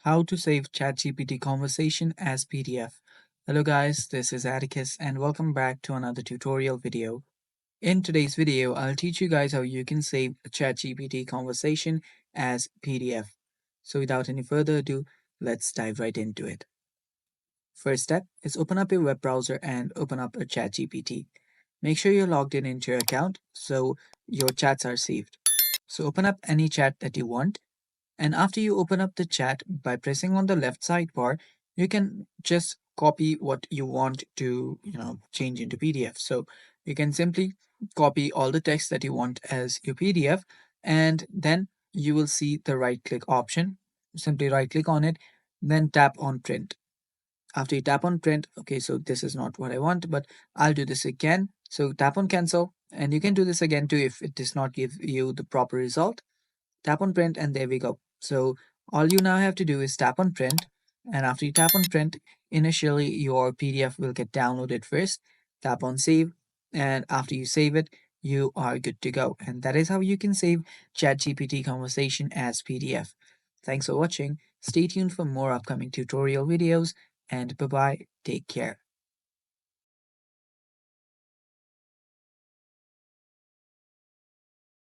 How to save ChatGPT conversation as PDF. Hello guys, this is Atticus and welcome back to another tutorial video. In today's video, I'll teach you guys how you can save a ChatGPT conversation as PDF. So without any further ado, let's dive right into it. First step is open up your web browser and open up a ChatGPT. Make sure you're logged in into your account so your chats are saved. So open up any chat that you want, and after you open up the chat by pressing on the left sidebar, you can just copy what you want to, change into PDF. So you can simply copy all the text that you want as your PDF, and then you will see the right click option. Simply right click on it, then tap on print. After you tap on print, okay, so this is not what I want, but I'll do this again. So tap on cancel, and you can do this again too if it does not give you the proper result. Tap on print, and there we go. So all you now have to do is tap on print, and after you tap on print, initially your PDF will get downloaded first. Tap on save, and after you save it, you are good to go. And that is how you can save ChatGPT conversation as PDF. Thanks for watching. Stay tuned for more upcoming tutorial videos, and bye bye. Take care.